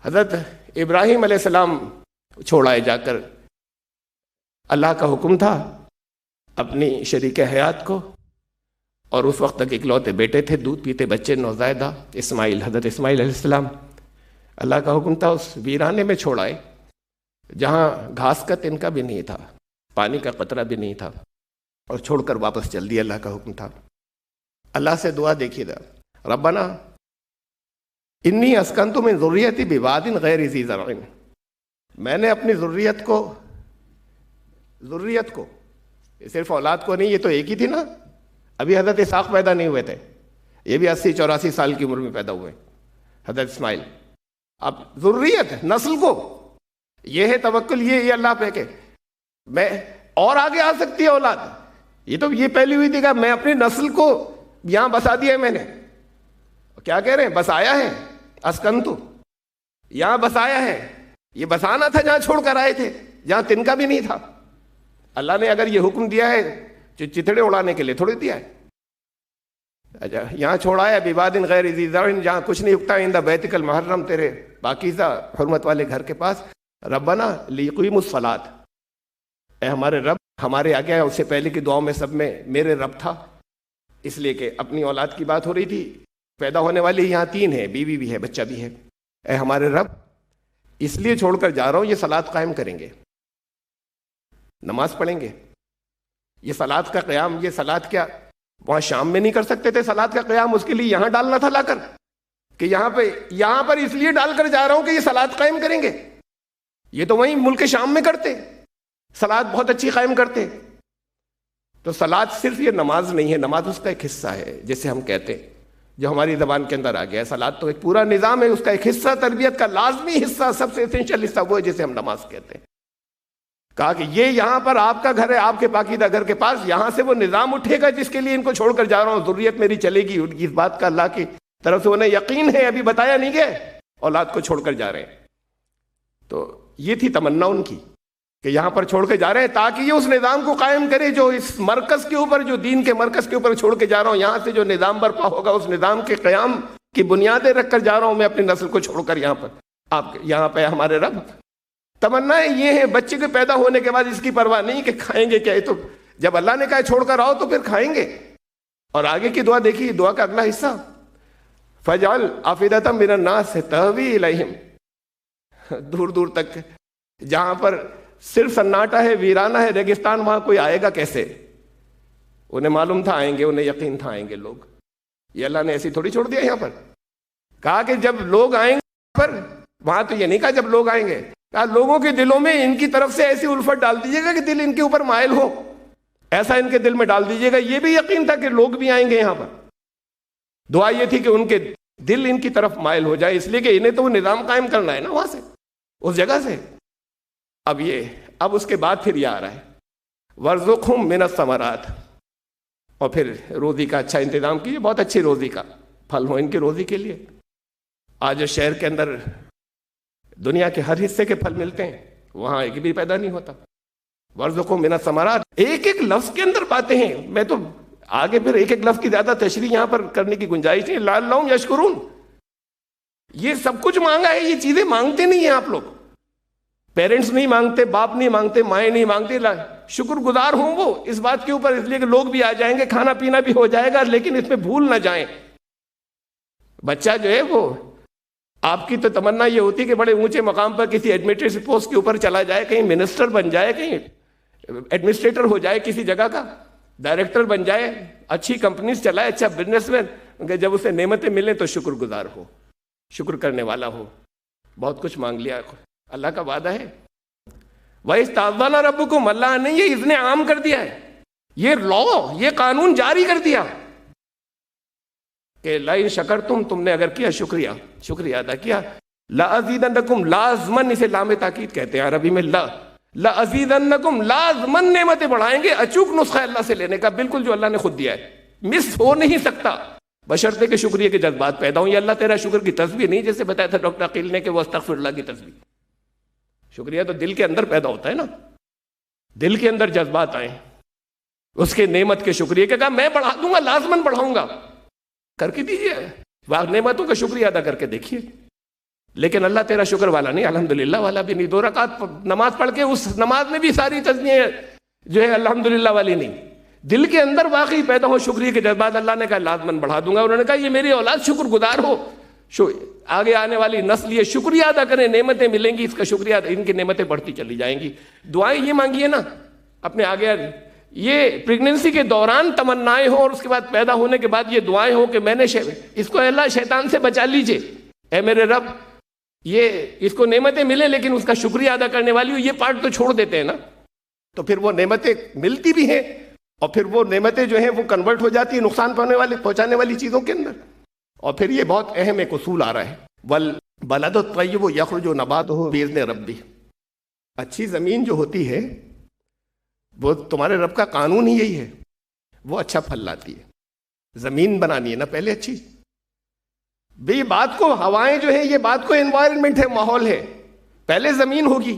حضرت ابراہیم علیہ السلام چھوڑائے جا کر، اللہ کا حکم تھا اپنی شریک حیات کو، اور اس وقت تک اکلوتے بیٹے تھے، دودھ پیتے بچے نوزائیدہ اسماعیل، حضرت اسماعیل علیہ السلام، اللہ کا حکم تھا اس ویرانے میں چھوڑائے جہاں گھاس کا تنکا بھی نہیں تھا، پانی کا قطرہ بھی نہیں تھا، اور چھوڑ کر واپس چل دیا، اللہ کا حکم تھا۔ اللہ سے دعا دیکھیے گا، ربنا انی اسکنت من ذریتی بواد غیر ذی زرع، میں نے اپنی ذریت کو صرف اولاد کو نہیں، یہ تو ایک ہی تھی نا، ابھی حضرت اسحاق پیدا نہیں ہوئے تھے، یہ بھی 80-84 سال کی عمر میں پیدا ہوئے حضرت اسماعیل۔ اب ذریت نسل کو، یہ ہے توکل، یہ اللہ پہ کہ میں اور آگے آ سکتی ہے اولاد، یہ تو یہ پہلی ہوئی تھی کہ میں اپنی نسل کو یہاں بسا دیا ہے میں نے، کیا کہہ رہے ہیں، بسایا ہے، اسکنتو، یہاں بسایا ہے، یہ بسانا تھا جہاں چھوڑ کر آئے تھے، جہاں تنکا بھی نہیں تھا۔ اللہ نے اگر یہ حکم دیا ہے جو چتڑے اڑانے کے لیے تھوڑی دیا ہے، اچھا یہاں چھوڑایا بواد غیر ذی زرع، جہاں کچھ نہیں اگتا، عند بیتک المحرم، تیرے پاکیزہ حرمت والے گھر کے پاس، ربنا لیقیموا الصلاۃ، اے ہمارے رب، ہمارے آگے اس سے پہلے کی دعاؤں میں سب میں میرے رب تھا، اس لیے کہ اپنی اولاد کی بات ہو رہی تھی، پیدا ہونے والی یہاں 3 ہے، بیوی بھی ہے، بچہ بھی ہے، اے ہمارے رب اس لیے چھوڑ کر جا رہا ہوں، یہ صلاۃ قائم کریں گے، نماز پڑھیں گے، یہ صلاۃ کا قیام، یہ صلاۃ کیا وہاں شام میں نہیں کر سکتے تھے صلاۃ کا قیام، اس کے لیے یہاں ڈالنا تھا لا کر، کہ یہاں پر اس لیے ڈال کر جا رہا ہوں کہ یہ صلاۃ قائم کریں گے، یہ تو وہیں ملک شام میں کرتے، صلاۃ بہت اچھی قائم کرتے۔ تو صلاۃ صرف یہ نماز نہیں ہے، نماز اس کا ایک حصہ ہے، جیسے ہم کہتے ہیں، جو ہماری زبان کے اندر آ گیا ہے، صلاۃ تو ایک پورا نظام ہے، اس کا ایک حصہ، تربیت کا لازمی حصہ، سب سے اسینشل حصہ وہ ہے جسے ہم نماز کہتے ہیں۔ کہا کہ یہ یہاں پر آپ کا گھر ہے، آپ کے پاکیزہ گھر کے پاس، یہاں سے وہ نظام اٹھے گا جس کے لیے ان کو چھوڑ کر جا رہا ہوں، ذریت میری چلے گی، اس بات کا اللہ کی طرف سے انہیں یقین ہے، ابھی بتایا نہیں گیا، اولاد کو چھوڑ کر جا رہے ہیں۔ تو یہ تھی تمنا ان کی کہ یہاں پر چھوڑ کے جا رہے ہیں تاکہ یہ اس نظام کو قائم کرے جو اس مرکز کے اوپر، جو دین کے مرکز کے اوپر چھوڑ کے جا رہا ہوں، یہاں سے جو نظام برپا ہوگا اس نظام کے قیام کی بنیادیں رکھ کر جا رہا ہوں میں اپنی نسل کو چھوڑ کر یہاں پر، آپ یہاں پہ ہمارے رب۔ تمنا یہ ہے، بچے کے پیدا ہونے کے بعد اس کی پرواہ نہیں کہ کھائیں گے کیا، یہ تو جب اللہ نے کہا چھوڑ کر آؤ تو پھر کھائیں گے۔ اور آگے کی دعا دیکھیے، دعا کا اگلا حصہ، فَجْعَلْ أَفْئِدَةً مِّنَ النَّاسِ تَهْوِي إِلَيْهِمْ، دور دور تک جہاں پر صرف سناٹا ہے، ویرانہ ہے، ریگستان، وہاں کوئی آئے گا کیسے؟ انہیں معلوم تھا آئیں گے، انہیں یقین تھا آئیں گے لوگ، یہ اللہ نے ایسی تھوڑی چھوڑ دیا یہاں پر، کہا کہ جب لوگ آئیں گے پر، وہاں تو یہ نہیں کہا جب لوگ آئیں گے، کہا لوگوں کے دلوں میں ان کی طرف سے ایسی الفت ڈال دیجیے گا کہ دل ان کے اوپر مائل ہو، ایسا ان کے دل میں ڈال دیجیے گا، یہ بھی یقین تھا کہ لوگ بھی آئیں گے یہاں پر۔ دعا یہ تھی کہ ان کے دل ان کی طرف مائل ہو جائے، اس لیے کہ انہیں تو وہ نظام قائم کرنا ہے نا وہاں سے، اس جگہ سے۔ اب اس کے بعد پھر یہ آ رہا ہے، وَارْزُقْهُم مِّنَ الثَّمَرَاتِ، اور پھر روزی کا اچھا انتظام کیجیے، بہت اچھی روزی کا پھل ہو ان کی روزی کے لیے۔ آج شہر کے اندر دنیا کے ہر حصے کے پھل ملتے ہیں، وہاں ایک بھی پیدا نہیں ہوتا۔ وَارْزُقْهُم مِّنَ الثَّمَرَاتِ، ایک ایک لفظ کے اندر باتیں ہیں، میں تو آگے پھر ایک ایک لفظ کی زیادہ تشریح یہاں پر کرنے کی گنجائش نہیں، لَعَلَّهُمْ يَشْكُرُونَ، یہ سب کچھ مانگا ہے، یہ چیزیں مانگتے نہیں ہیں آپ لوگ، پیرنٹس نہیں مانگتے، باپ نہیں مانگتے، مائیں نہیں مانگتے، شکر گزار ہوں وہ اس بات کے اوپر، اس لیے کہ لوگ بھی آ جائیں گے، کھانا پینا بھی ہو جائے گا، لیکن اس میں بھول نہ جائیں۔ بچہ جو ہے وہ، آپ کی تو تمنا یہ ہوتی کہ بڑے اونچے مقام پر کسی ایڈمنسٹریٹو پوسٹ کے اوپر چلا جائے، کہیں منسٹر بن جائے، کہیں ایڈمنسٹریٹر ہو جائے کسی جگہ کا، ڈائریکٹر بن جائے، اچھی کمپنیز چلائے، اچھا بزنس مین، جب اسے نعمتیں ملیں تو شکر گزار ہو، شکر کرنے والا ہو۔ بہت کچھ مانگ لیا، اللہ کا وعدہ ہے، وَإِسْتَأْذَنَ رَبُّكُمْ، اللہ نے یہ اذن عام کر دیا ہے، یہ لا، یہ قانون جاری کر دیا کہ لَئِن شَكَرْتُمْ، تم نے اگر کیا شکریہ ادا کیا، لَأَزِيدَنَّكُمْ، لازماً اسے لام تاکید کہتے ہیں عربی میں، لَأَزِيدَنَّكُمْ، لازماً نعمتیں بڑھائیں گے، اچوک نسخہ اللہ سے لینے کا، بالکل جو اللہ نے خود دیا ہے، مس ہو نہیں سکتا، بشرطے کہ شکریہ کے جذبات پیدا ہوں۔ یہ اللہ تیرا شکر کی تسبیح نہیں، جیسے بتایا تھا ڈاکٹر عقیل نے کہ وہ استغفر اللہ کی تسبیح، شکریہ تو دل کے اندر پیدا ہوتا ہے نا، دل کے اندر جذبات آئیں اس کے نعمت کے شکریہ کے، کہا میں بڑھا دوں گا، لازماً بڑھاؤں گا، کر کے دیجیے، نعمتوں کا شکریہ ادا کر کے دیکھیے۔ لیکن اللہ تیرا شکر والا نہیں، الحمدللہ والا بھی نہیں. 2 رکعت نماز پڑھ کے اس نماز میں بھی ساری تسبیحیں جو ہے الحمدللہ والی نہیں. دل کے اندر واقعی پیدا ہو شکریہ کے جذبات. اللہ نے کہا لازماً بڑھا دوں گا. انہوں نے کہا یہ میری اولاد شکر گزار ہو، آگے آنے والی نسل یہ شکریہ ادا کریں، نعمتیں ملیں گی، اس کا شکریہ، ان کی نعمتیں بڑھتی چلی جائیں گی. دعائیں یہ مانگیے نا اپنے آگے. یہ پریگننسی کے دوران تمنائیں ہوں اور اس کے بعد پیدا ہونے کے بعد یہ دعائیں ہوں کہ میں نے اس کو اللہ شیطان سے بچا لیجئے، اے میرے رب یہ اس کو نعمتیں ملیں لیکن اس کا شکریہ ادا کرنے والی ہو. یہ پارٹ تو چھوڑ دیتے ہیں نا، تو پھر وہ نعمتیں ملتی بھی ہیں اور پھر وہ نعمتیں جو ہیں وہ کنورٹ ہو جاتی ہیں نقصان پہنچانے والی چیزوں کے اندر. اور پھر یہ بہت اہم ایک اصول آ رہا ہے، والبلد الطیب یخرج نباتہ بإذن ربہ. اچھی زمین جو ہوتی ہے وہ تمہارے رب کا قانون ہی یہی ہے، وہ اچھا پھل لاتی ہے. زمین بنانی ہے نا پہلے اچھی. یہ بات کو ہوائیں جو ہیں، یہ بات کو انوائرمنٹ ہے، ماحول ہے. پہلے زمین ہوگی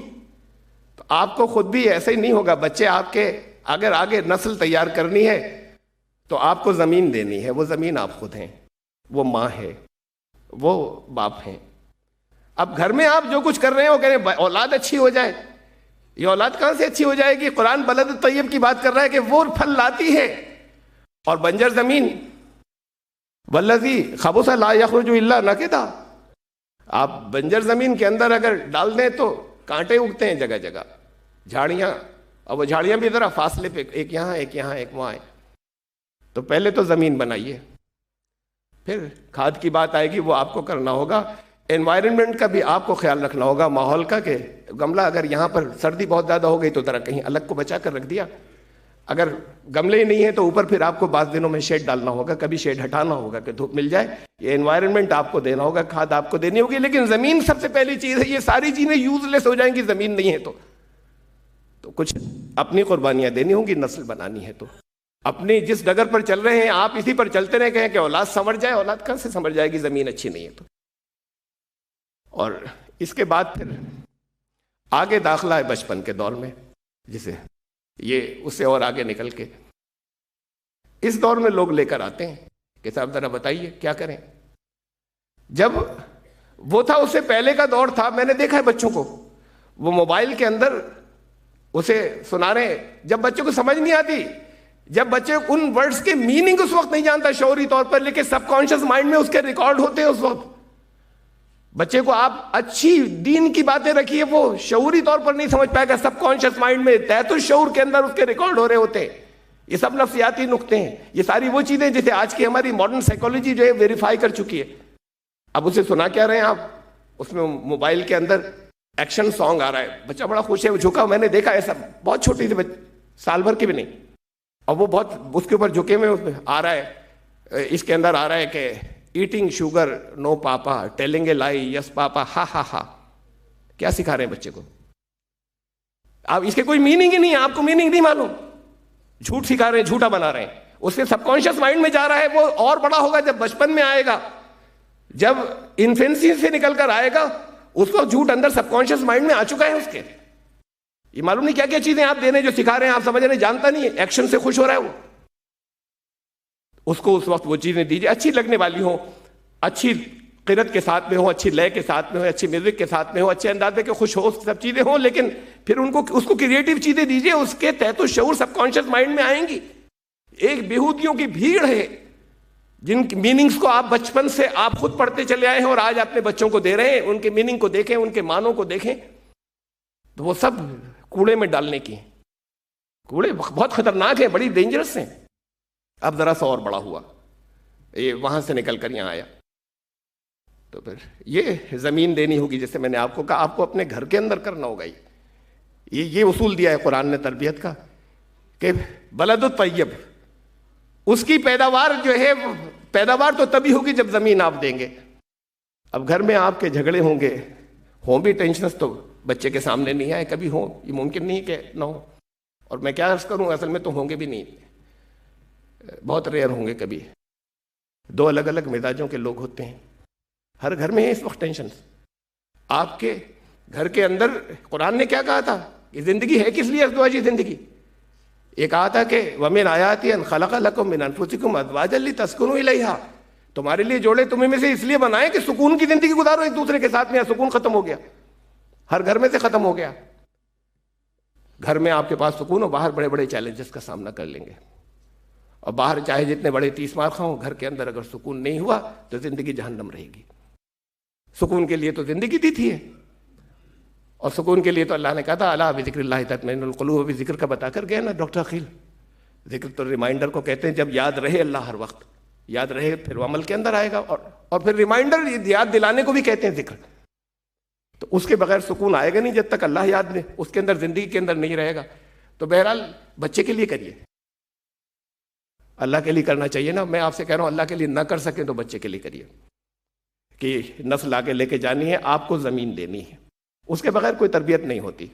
تو آپ کو خود بھی ایسے ہی نہیں ہوگا. بچے آپ کے اگر آگے نسل تیار کرنی ہے تو آپ کو زمین دینی ہے. وہ زمین آپ خود ہیں، وہ ماں ہے، وہ باپ ہیں. اب گھر میں آپ جو کچھ کر رہے ہیں وہ کہہ رہے ہیں اولاد اچھی ہو جائے. یہ اولاد کہاں سے اچھی ہو جائے گی؟ قرآن بلد طیب کی بات کر رہا ہے کہ وہ پھل لاتی ہے. اور بنجر زمین والذی خبث لا یخرج الا نکدا، آپ بنجر زمین کے اندر اگر ڈال دیں تو کانٹے اگتے ہیں جگہ جگہ، جھاڑیاں، اور وہ جھاڑیاں بھی ذرا فاصلے پہ، ایک یہاں ایک یہاں ایک وہاں. تو پہلے تو زمین بنائیے، پھر کھاد کی بات آئے گی، وہ آپ کو کرنا ہوگا. انوائرمنٹ کا بھی آپ کو خیال رکھنا ہوگا، ماحول کا، کہ گملہ اگر یہاں پر سردی بہت زیادہ ہو گئی تو ذرا کہیں الگ کو بچا کر رکھ دیا. اگر گملے ہی نہیں ہیں تو اوپر پھر آپ کو بعض دنوں میں شیڈ ڈالنا ہوگا، کبھی شیڈ ہٹانا ہوگا کہ دھوپ مل جائے. یہ انوائرمنٹ آپ کو دینا ہوگا، کھاد آپ کو دینی ہوگی. لیکن زمین سب سے پہلی چیز ہے. یہ ساری چیزیں یوز لیس ہو جائیں گی زمین نہیں ہے تو کچھ اپنی قربانیاں دینی ہوں گی. نسل بنانی ہے تو اپنی جس ڈگر پر چل رہے ہیں آپ اسی پر چلتے رہیں. کہیں کہ اولاد سنور جائے، اولاد کہاں سے سنور جائے گی زمین اچھی نہیں ہے تو. اور اس کے بعد پھر آگے داخلہ ہے بچپن کے دور میں، جسے یہ اس سے اور آگے نکل کے اس دور میں لوگ لے کر آتے ہیں کہ صاحب ذرا بتائیے کیا کریں. جب وہ تھا اس سے پہلے کا دور تھا، میں نے دیکھا ہے بچوں کو وہ موبائل کے اندر اسے سنا رہے ہیں. جب بچوں کو سمجھ نہیں آتی، جب بچے ان ورڈز کے میننگ اس وقت نہیں جانتا شعوری طور پر، لیکن سب کانشیس مائنڈ میں اس کے ریکارڈ ہوتے ہیں. اس وقت بچے کو آپ اچھی دین کی باتیں رکھیے، وہ شعوری طور پر نہیں سمجھ پائے گا. سب کانشیس مائنڈ میں تحت الشعور کے اندر اس کے ریکارڈ ہو رہے ہوتے ہیں. یہ سب نفسیاتی نقطے ہیں. یہ ساری وہ چیزیں جسے آج کی ہماری ماڈرن سائیکالوجی جو ہے ویریفائی کر چکی ہے. اب اسے سنا کیا رہے ہیں آپ؟ اس میں موبائل کے اندر ایکشن سانگ آ رہا ہے، بچہ بڑا خوش ہے، وہ جھکا. میں نے دیکھا ایسا بہت چھوٹی سی سال بھر کی بھی نہیں، اور وہ بہت اس کے اوپر جھکے میں آ رہا ہے. اس کے اندر آ رہا ہے کہ eating sugar no papa, telling a lie yes پاپا، ہا ہا ہا. کیا سکھا رہے ہیں بچے کو آپ؟ اس کے کوئی میننگ ہی نہیں ہے، آپ کو میننگ نہیں معلوم. جھوٹ سکھا رہے ہیں، جھوٹا بنا رہے ہیں. اس کے سب کانشیس مائنڈ میں جا رہا ہے. وہ اور بڑا ہوگا جب بچپن میں آئے گا، جب انفینسی سے نکل کر آئے گا، اس کو جھوٹ اندر سب کانشیس مائنڈ میں آ چکا ہے. اس کے یہ معلوم نہیں کیا کیا چیزیں آپ دے رہے ہیں جو سکھا رہے ہیں، آپ سمجھ رہے ہیں جانتا نہیں ہے. ایکشن سے خوش ہو رہا ہے وہ. اس کو اس وقت وہ چیزیں دیجیے اچھی لگنے والی ہوں، اچھی قرت کے ساتھ میں ہوں، اچھی لے کے ساتھ میں ہوں، اچھی میوزک کے ساتھ میں ہوں، اچھے انداز میں کہ خوش ہو، سب چیزیں ہوں. لیکن پھر اس کو کریٹو چیزیں دیجیے، اس کے تحت الشعور سب کانشیس مائنڈ میں آئیں گی. ایک بیہودیوں کی بھیڑ ہے جن کی میننگز کو آپ بچپن سے آپ خود پڑھتے چلے آئے ہیں اور آج اپنے بچوں کو دے رہے ہیں. ان کے میننگ کو دیکھیں، ان کے معنوں کو دیکھیں تو وہ سب کوڑے میں ڈالنے کی ہیں. کوڑے بہت خطرناک ہیں، بڑی ڈینجرس ہیں. اب ذرا سا اور بڑا ہوا، یہ وہاں سے نکل کر یہاں آیا تو پھر یہ زمین دینی ہوگی. جیسے میں نے آپ کو کہا، آپ کو اپنے گھر کے اندر کرنا ہوگا. یہ اصول دیا ہے قرآن نے تربیت کا کہ بلد الطیب، اس کی پیداوار جو ہے، پیداوار تو تبھی ہوگی جب زمین آپ دیں گے. اب گھر میں آپ کے جھگڑے ہوں گے، ہوں بھی ٹینشنس تو بچے کے سامنے نہیں آئے کبھی ہوں، یہ ممکن نہیں کہ نہ ہو. اور میں کیا عرض کروں، اصل میں تو ہوں گے بھی نہیں، بہت ریئر ہوں گے کبھی. دو الگ الگ مزاجوں کے لوگ ہوتے ہیں. ہر گھر میں ہے اس وقت ٹینشن. آپ کے گھر کے اندر قرآن نے کیا کہا تھا کہ زندگی ہے کس لیے؟ ازواجی زندگی. ایک کہا تھا کہ وَمِنْ آیَاتِهِ أَنْ خَلَقَ لَكُم مِّنْ أَنفُسِكُمْ أَزْوَاجًا لِتَسْكُنُوا إِلَيْهَا. تمہارے لیے جوڑے تمہیں میں سے اس لیے بنائے کہ سکون کی زندگی گزارو ایک دوسرے کے ساتھ میں. سکون ختم ہو گیا, ہر گھر میں سے ختم ہو گیا. گھر میں آپ کے پاس سکون ہو, باہر بڑے بڑے چیلنجز کا سامنا کر لیں گے. اور باہر چاہے جتنے بڑے 30 مار کھاؤ, گھر کے اندر اگر سکون نہیں ہوا تو زندگی جہنم رہے گی. سکون کے لیے تو زندگی دی تھی ہے, اور سکون کے لیے تو اللہ نے کہا تھا الا بذکر اللہ تطمئن القلوب. بھی ذکر کا بتا کر گیا نا ڈاکٹر عقیل. ذکر تو ریمائنڈر کو کہتے ہیں, جب یاد رہے اللہ ہر وقت, یاد رہے پھر وہ عمل کے اندر آئے گا. اور پھر ریمائنڈر یاد دلانے کو بھی کہتے ہیں ذکر. تو اس کے بغیر سکون آئے گا نہیں جب تک اللہ یاد نہیں, اس کے اندر زندگی کے اندر نہیں رہے گا. تو بہرحال بچے کے لیے کریے, اللہ کے لیے کرنا چاہیے نا. میں آپ سے کہہ رہا ہوں اللہ کے لیے نہ کر سکیں تو بچے کے لیے کریے, کہ نسل آگے لے کے جانی ہے, آپ کو زمین دینی ہے, اس کے بغیر کوئی تربیت نہیں ہوتی.